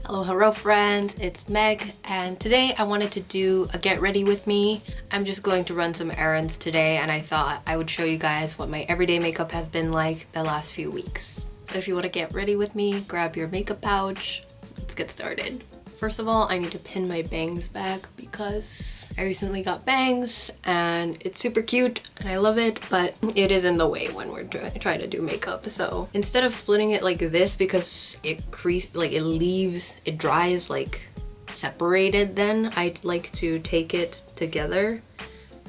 Hello friends, it's Meg, and today I wanted to do a get ready with me. I'm just going to run some errands today, and I thought I would show you guys what my everyday makeup has been like the last few weeks. So if you want to get ready with me, grab your makeup pouch. Let's get started. First of all, I need to pin my bangs back because I recently got bangs and it's super cute and I love it, but it is in the way when we're trying to do makeup. So instead of splitting it like this, because it dries like separated, then I'd like to take it together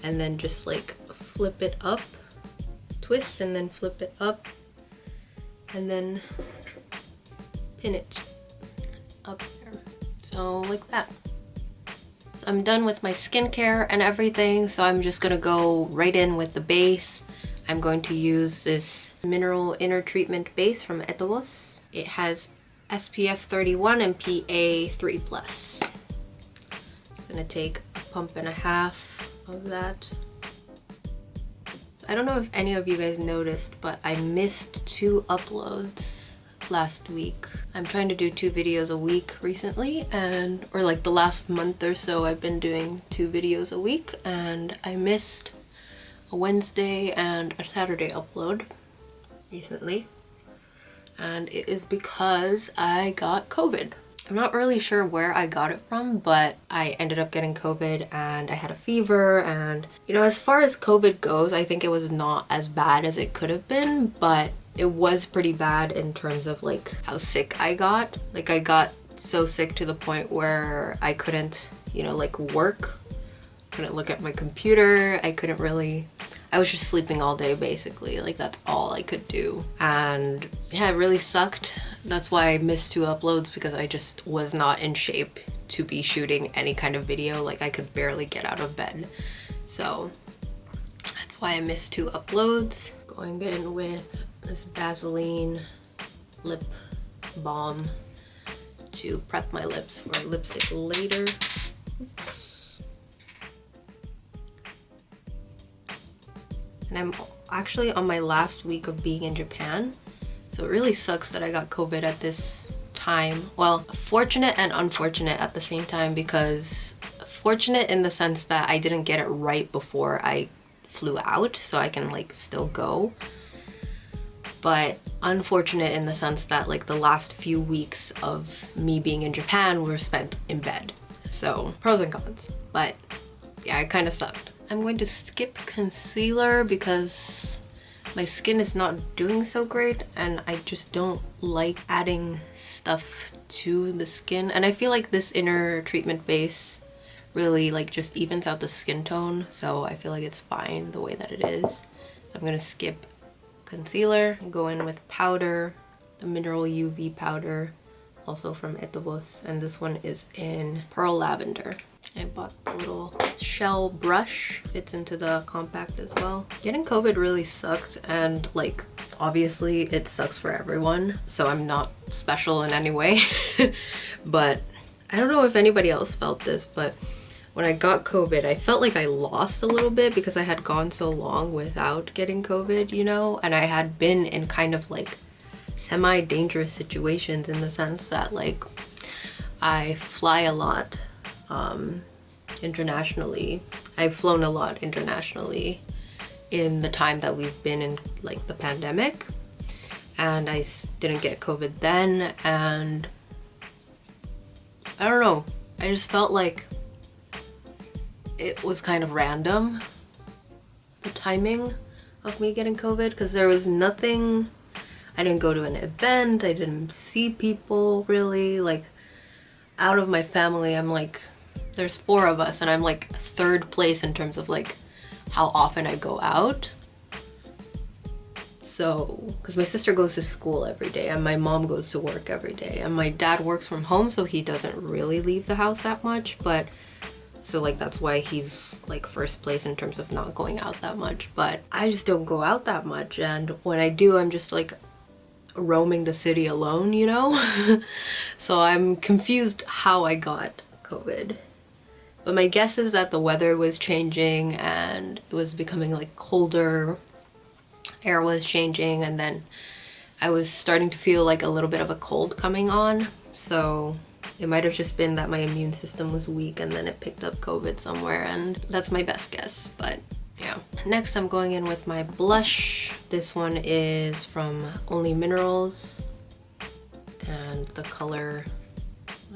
and then just like flip it up, twist and then flip it up and then pin it up there. So like that. So I'm done with my skincare and everything, so I'm just gonna go right in with the base. I'm going to use this mineral inner treatment base from Etowos. It has SPF 31 and PA 3+. Just gonna take a pump and a half of that. So I don't know if any of you guys noticed, but I missed 2 uploads last week. I'm trying to do 2 videos a week recently, or like the last month or so I've been doing 2 videos a week, and I missed a Wednesday and a Saturday upload recently, and it is because I got COVID. I'm not really sure where I got it from, but I ended up getting COVID and I had a fever, and you know, as far as COVID goes, I think it was not as bad as it could have been, but it was pretty bad in terms of like how sick I got. Like I got so sick to the point where I couldn't, you know, like work, couldn't look at my computer, I was just sleeping all day basically. Like that's all I could do. And yeah, it really sucked. That's why I missed 2 uploads, because I just was not in shape to be shooting any kind of video. Like I could barely get out of bed. So that's why I missed 2 uploads. Going in with this Vaseline lip balm to prep my lips for lipstick later. Oops. And I'm actually on my last week of being in Japan, so it really sucks that I got COVID at this time. Well, fortunate and unfortunate at the same time, because fortunate in the sense that I didn't get it right before I flew out, so I can like still go. But unfortunate in the sense that like the last few weeks of me being in Japan were spent in bed. So pros and cons, but yeah, it kind of sucked. I'm going to skip concealer because my skin is not doing so great and I just don't like adding stuff to the skin. And I feel like this inner treatment base really like just evens out the skin tone, so I feel like it's fine the way that it is. I'm gonna skip concealer and go in with powder, the mineral UV powder, also from Etowos, and this one is in Pearl Lavender. I bought the little shell brush, fits into the compact as well. Getting COVID really sucked, and like obviously it sucks for everyone, so I'm not special in any way. But I don't know if anybody else felt this, but when I got COVID, I felt like I lost a little bit because I had gone so long without getting COVID, you know? And I had been in kind of like semi-dangerous situations in the sense that like I fly a lot internationally. I've flown a lot internationally in the time that we've been in like the pandemic, and I didn't get COVID then, and I don't know, I just felt like it was kind of random, the timing of me getting COVID, because there was nothing, I didn't go to an event, I didn't see people really, like out of my family. I'm like, there's 4 of us and I'm like 3rd place in terms of like how often I go out. So, because my sister goes to school every day and my mom goes to work every day, and my dad works from home, so he doesn't really leave the house that much, but so like that's why he's like 1st place in terms of not going out that much. But I just don't go out that much, and when I do, I'm just like roaming the city alone, you know? So I'm confused how I got COVID. But my guess is that the weather was changing and it was becoming like colder, air was changing, and then I was starting to feel like a little bit of a cold coming on. So It might have just been that my immune system was weak and then it picked up COVID somewhere, and that's my best guess, but yeah. Next I'm going in with my blush. This one is from Only Minerals, and the color,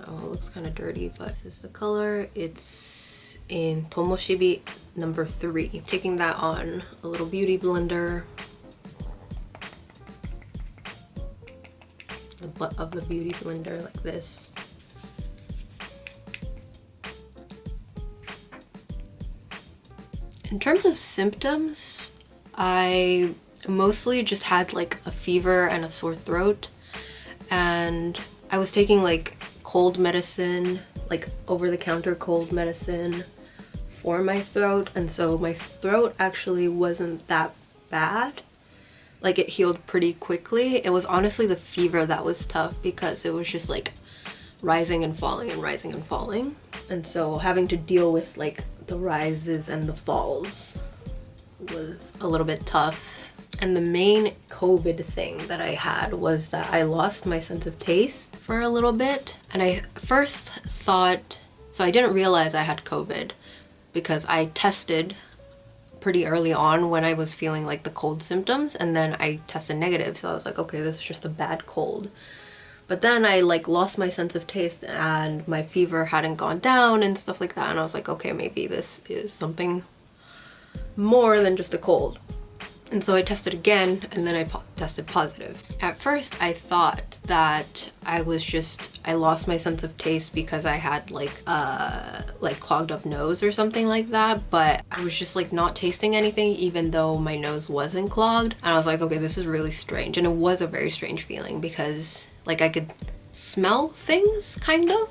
oh, it looks kind of dirty, but this is the color. It's in Tomoshibi number 3. Taking that on a little beauty blender, the butt of the beauty blender like this. In terms of symptoms, I mostly just had like a fever and a sore throat, and I was taking like cold medicine, like over-the-counter cold medicine for my throat, and so my throat actually wasn't that bad. Like, it healed pretty quickly. It was honestly the fever that was tough because it was just like rising and falling and rising and falling, and so having to deal with like the rises and the falls was a little bit tough. And the main COVID thing that I had was that I lost my sense of taste for a little bit, and I first thought, so I didn't realize I had COVID because I tested pretty early on when I was feeling like the cold symptoms, and then I tested negative, so I was like, okay, this is just a bad cold. But then I like lost my sense of taste and my fever hadn't gone down and stuff like that, and I was like, okay, maybe this is something more than just a cold. And so I tested again, and then I tested positive. At first I thought that I lost my sense of taste because I had like clogged up nose or something like that, but I was just like not tasting anything even though my nose wasn't clogged. And I was like, okay, this is really strange. And it was a very strange feeling because like I could smell things kind of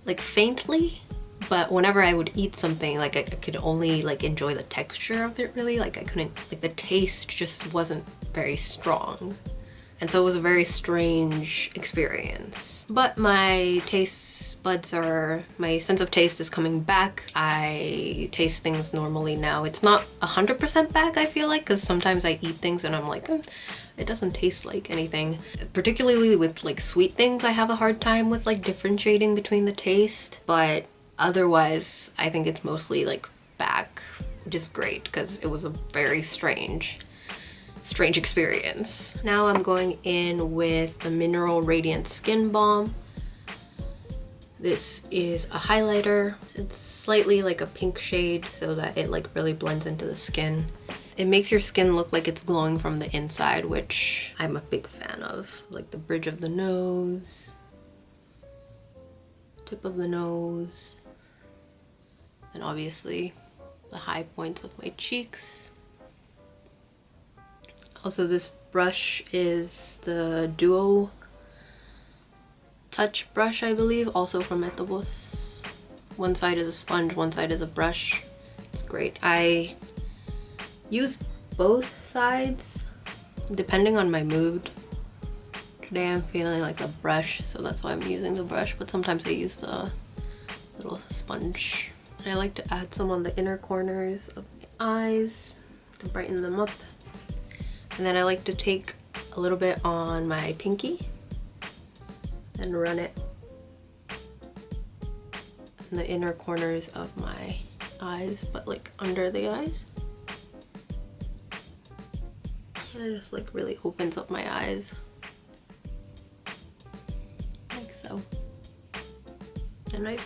like faintly, but whenever I would eat something, like I could only like enjoy the texture of it really. Like I couldn't, like the taste just wasn't very strong. And so it was a very strange experience. But my taste buds my sense of taste is coming back. I taste things normally now. It's not 100% back, I feel like, because sometimes I eat things and I'm like, it doesn't taste like anything. Particularly with like sweet things, I have a hard time with like differentiating between the taste. But otherwise, I think it's mostly like back, which is great because it was a very strange experience. Now I'm going in with the Mineral Radiant Skin Balm. This is a highlighter. It's slightly like a pink shade so that it like really blends into the skin. It makes your skin look like it's glowing from the inside, which I'm a big fan of. Like the bridge of the nose, tip of the nose, and obviously the high points of my cheeks. Also, this brush is the Duo Touch brush, I believe, also from Etobos. One side is a sponge, one side is a brush. It's great. I use both sides depending on my mood. Today I'm feeling like a brush, so that's why I'm using the brush, but sometimes I use the little sponge. And I like to add some on the inner corners of my eyes to brighten them up. And then I like to take a little bit on my pinky and run it in the inner corners of my eyes, but like under the eyes. And it just like really opens up my eyes. Like so. And I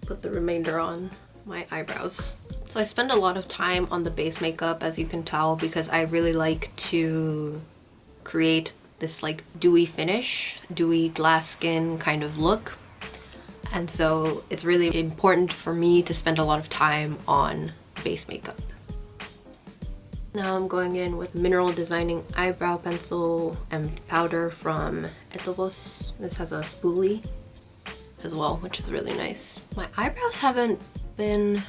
put the remainder on my eyebrows. So I spend a lot of time on the base makeup, as you can tell, because I really like to create this like dewy finish, dewy glass skin kind of look. And so it's really important for me to spend a lot of time on base makeup. Now I'm going in with Mineral Designing Eyebrow Pencil and powder from Etobos. This has a spoolie as well, which is really nice. My eyebrows haven't been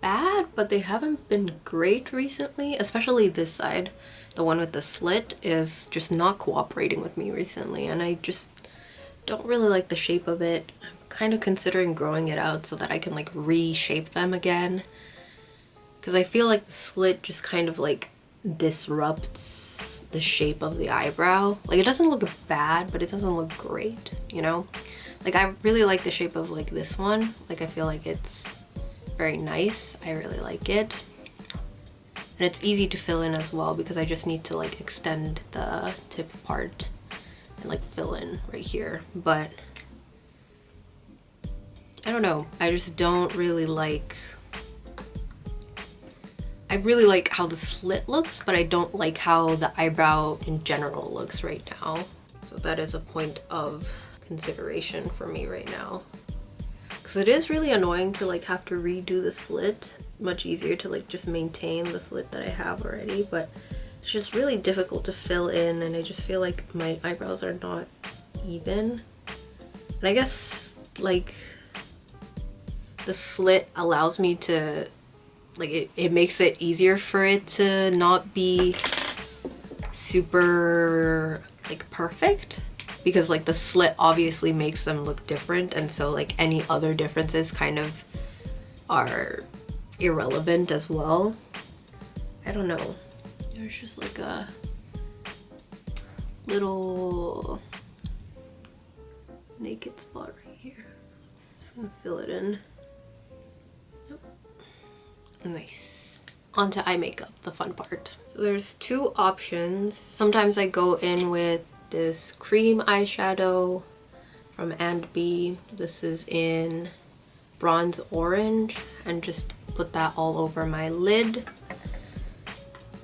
bad, but they haven't been great recently, especially this side. The one with the slit is just not cooperating with me recently, and I just don't really like the shape of it. I'm kind of considering growing it out so that I can like reshape them again, because I feel like the slit just kind of like disrupts the shape of the eyebrow. Like, it doesn't look bad, but it doesn't look great, you know? Like, I really like the shape of like this one. Like, I feel like it's very nice. I really like it. And it's easy to fill in as well because I just need to like extend the tip part and like fill in right here. But I don't know, I just don't really like, I really like how the slit looks, but I don't like how the eyebrow in general looks right now. So that is a point of consideration for me right now. Because it is really annoying to like have to redo the slit. Much easier to like just maintain the slit that I have already, but it's just really difficult to fill in, and I just feel like my eyebrows are not even. And I guess like the slit allows me to like, it makes it easier for it to not be super like perfect, because like the slit obviously makes them look different, and so like any other differences kind of are irrelevant as well. I don't know, there's just like a little naked spot right here, so I'm just gonna fill it in. Yep. Nice. Onto eye makeup, the fun part. So there's two options. Sometimes I go in with this cream eyeshadow from &B. This is in bronze orange, and just put that all over my lid.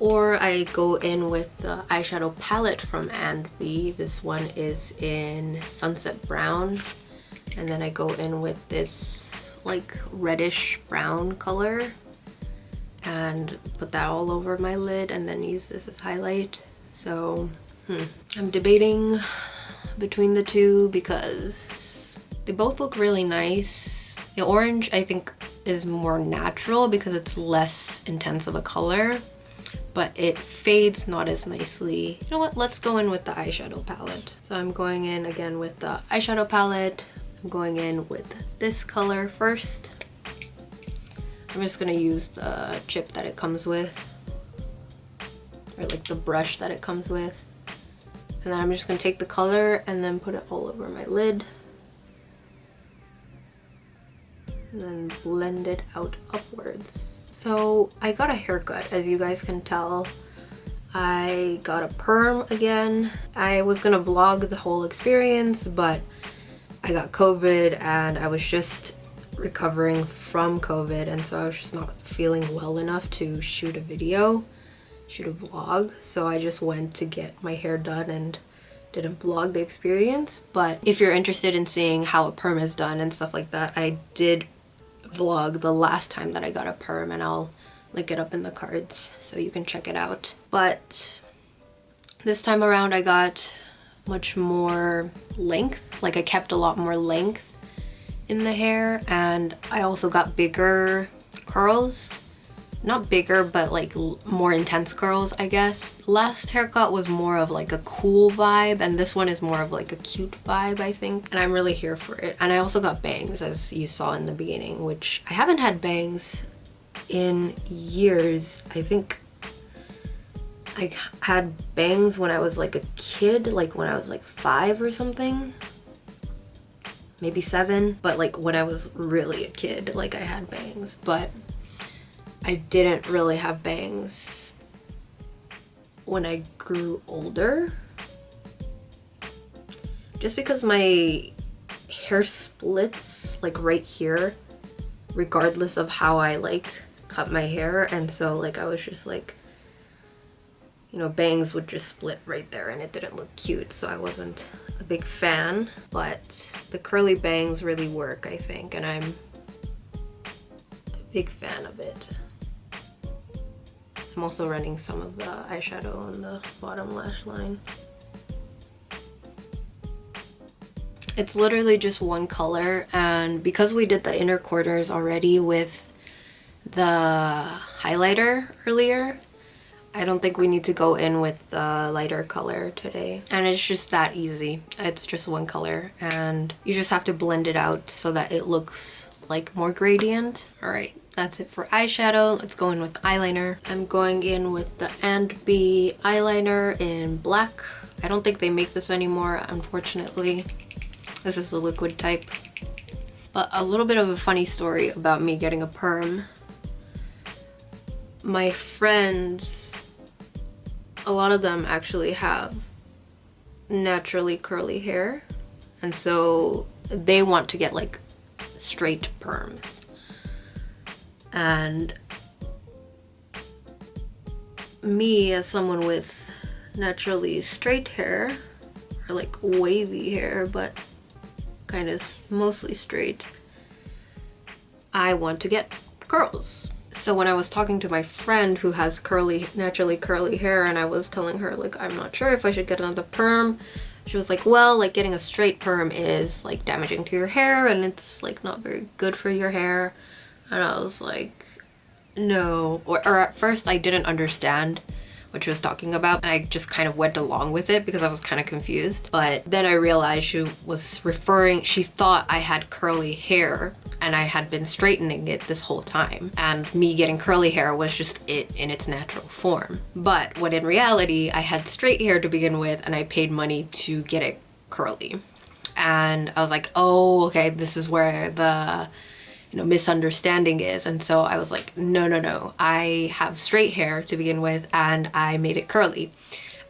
Or I go in with the eyeshadow palette from &B. This one is in sunset brown, and then I go in with this like reddish brown color and put that all over my lid, and then use this as highlight. So I'm debating between the two because they both look really nice. The orange I think is more natural because it's less intense of a color, but it fades not as nicely. You know what, let's go in with the eyeshadow palette. So I'm going in again with the eyeshadow palette. I'm going in with this color first. I'm just gonna use the chip that it comes with, or like the brush that it comes with. And then I'm just gonna take the color and then put it all over my lid. And then blend it out upwards. So I got a haircut, as you guys can tell. I got a perm again. I was gonna vlog the whole experience, but I got COVID and I was just recovering from COVID, and so I was just not feeling well enough to shoot a video, shoot a vlog. So I just went to get my hair done and didn't vlog the experience. But if you're interested in seeing how a perm is done and stuff like that, I did vlog the last time that I got a perm, and I'll link it up in the cards so you can check it out. But this time around I got much more length, like I kept a lot more length in the hair, and I also got bigger curls. Not bigger, but like more intense curls, I guess. Last haircut was more of like a cool vibe, and this one is more of like a cute vibe, I think. And I'm really here for it. And I also got bangs, as you saw in the beginning, which I haven't had bangs in years. I think I had bangs when I was like a kid, like when I was like 5 or something. Maybe 7, but like when I was really a kid, like I had bangs. But I didn't really have bangs when I grew older, just because my hair splits like right here regardless of how I like cut my hair, and so like I was just like, you know, bangs would just split right there and it didn't look cute, so I wasn't a big fan. But the curly bangs really work, I think, and I'm a big fan of it. I'm also running some of the eyeshadow on the bottom lash line. It's literally just one color, and because we did the inner corners already with the highlighter earlier, I don't think we need to go in with the lighter color today. And it's just that easy. It's just one color, and you just have to blend it out so that it looks like more gradient. Alright, that's it for eyeshadow. Let's go in with eyeliner. I'm going in with the &B eyeliner in black. I don't think they make this anymore, unfortunately. This is the liquid type. But a little bit of a funny story about me getting a perm. My friends, a lot of them actually have naturally curly hair, and so they want to get like straight perms. And me, as someone with naturally straight hair, or like wavy hair but kind of mostly straight, I want to get curls. So when I was talking to my friend who has naturally curly hair, and I was telling her like I'm not sure if I should get another perm, she was like, well, like getting a straight perm is like damaging to your hair and it's like not very good for your hair. And I was like, no. Or at first I didn't understand what she was talking about, and I just kind of went along with it because I was kind of confused. But then I realized she thought I had curly hair and I had been straightening it this whole time, and me getting curly hair was just it in its natural form. But when in reality I had straight hair to begin with and I paid money to get it curly. And I was like, oh, okay, this is where the misunderstanding is. And so I was like, no, I have straight hair to begin with and I made it curly.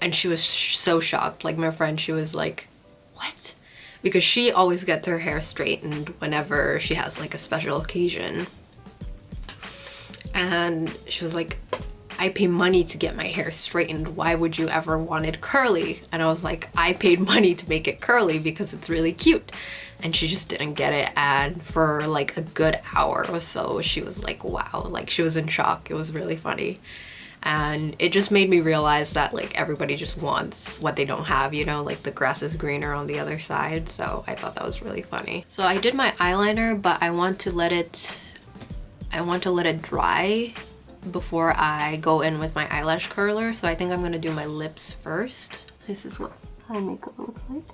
And she was so shocked. Like my friend, she was like, what? Because she always gets her hair straightened whenever she has like a special occasion. And she was like, I pay money to get my hair straightened. Why would you ever want it curly? And I was like, I paid money to make it curly because it's really cute. And she just didn't get it. And for like a good hour or so, she was like, wow, like she was in shock. It was really funny. And it just made me realize that like everybody just wants what they don't have, you know, like the grass is greener on the other side. So I thought that was really funny. So I did my eyeliner, but I want to let it dry before I go in with my eyelash curler. So I think I'm gonna do my lips first. This is what eye makeup looks like.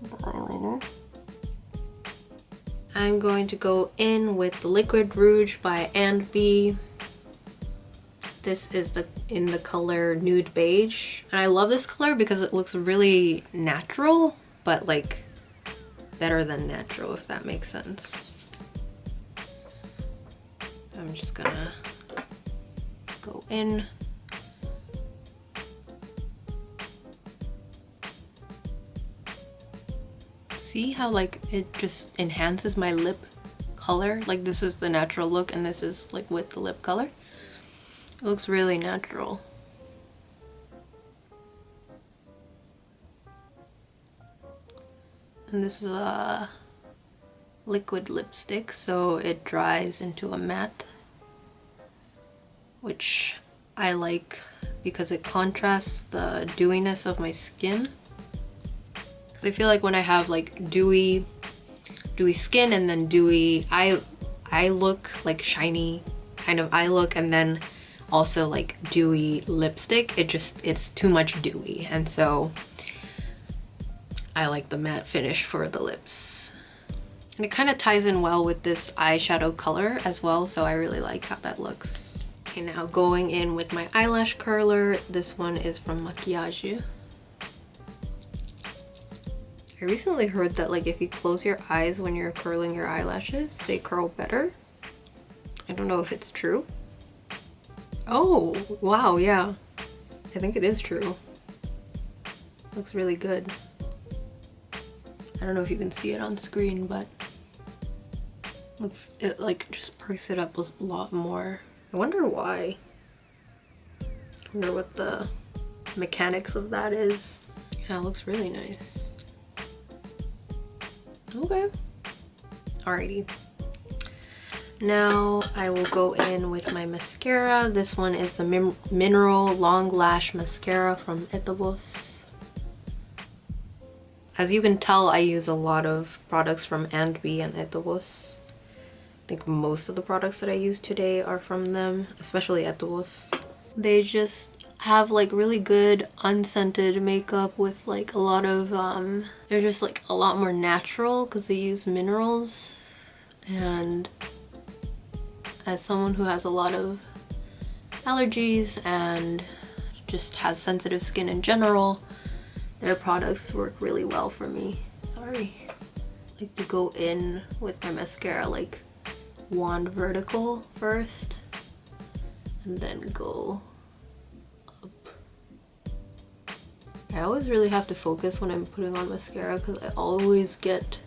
The eyeliner. I'm going to go in with the Liquid Rouge by &B. This is in the color Nude Beige. And I love this color because it looks really natural, but like better than natural, if that makes sense. I'm just gonna go in. See how like it just enhances my lip color? Like this is the natural look and this is like with the lip color. It looks really natural. And this is a liquid lipstick, so it dries into a matte, which I like because it contrasts the dewiness of my skin. Because I feel like when I have like dewy skin and then dewy eye look, like shiny kind of eye look, and then also like dewy lipstick, it's too much dewy, and so I like the matte finish for the lips. And it kind of ties in well with this eyeshadow color as well, so I really like how that looks. Okay, now going in with my eyelash curler. This one is from Maquillage. I recently heard that like if you close your eyes when you're curling your eyelashes, they curl better. I don't know if it's true. Oh, wow, yeah. I think it is true. Looks really good. I don't know if you can see it on screen, but it like just perks it up a lot more. I wonder why. I wonder what the mechanics of that is. Yeah, it looks really nice. Okay. Alrighty. Now I will go in with my mascara. This one is the Mineral Long Lash Mascara from Etobos. As you can tell, I use a lot of products from &B and Etobos. I think most of the products that I use today are from them, especially Etobos. They just have like really good unscented makeup with like a lot of they're just like a lot more natural because they use minerals. And as someone who has a lot of allergies and just has sensitive skin in general, Their products work really well for me. Sorry. I like to go in with my mascara like wand vertical first and then go up. I always really have to focus when I'm putting on mascara because I always get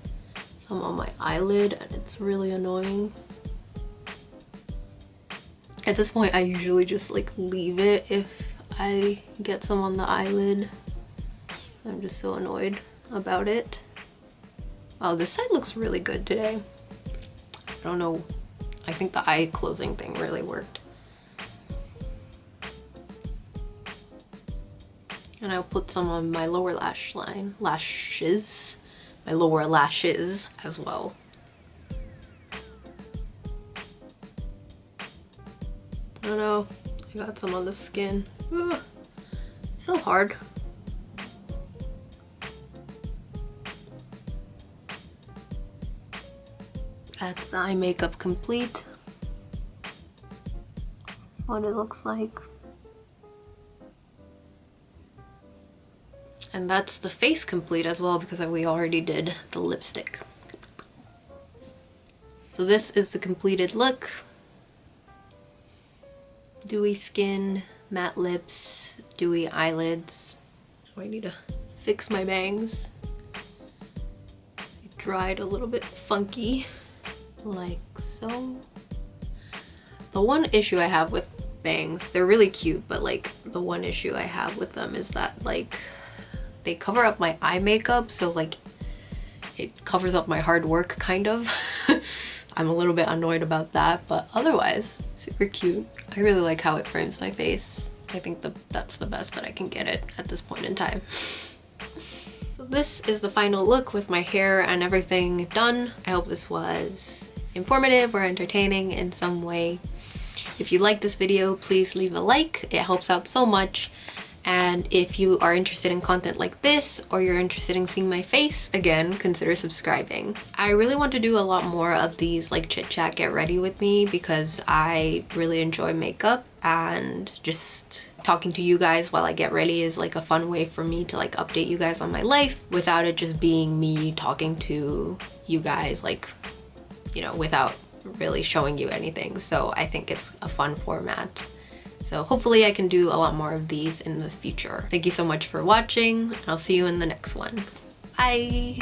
some on my eyelid and it's really annoying. At this point I usually just like leave it if I get some on the eyelid. I'm just so annoyed about it. Oh, this side looks really good today. I don't know. I think the eye closing thing really worked. And I'll put some on my lower lash line, my lower lashes as well. I don't know, I got some on the skin. Ugh, so hard. That's the eye makeup complete. What it looks like. And that's the face complete as well because we already did the lipstick. So this is the completed look. Dewy skin, matte lips, dewy eyelids. Oh, I need to fix my bangs. They dried a little bit funky, like so. The one issue I have with bangs, they're really cute, but like the one issue I have with them is that like they cover up my eye makeup, so like it covers up my hard work kind of. I'm a little bit annoyed about that, but otherwise super cute. I really like how it frames my face. I think that's the best that I can get it at this point in time. So this is the final look with my hair and everything done. I hope this was informative or entertaining in some way. If you like this video, please leave a like. It helps out so much. And if you are interested in content like this, or you're interested in seeing my face, again, consider subscribing. I really want to do a lot more of these like chit chat get ready with me because I really enjoy makeup, and just talking to you guys while I get ready is like a fun way for me to like update you guys on my life without it just being me talking to you guys, like, you know, without really showing you anything. So I think it's a fun format. So hopefully I can do a lot more of these in the future. Thank you so much for watching, and I'll see you in the next one. Bye!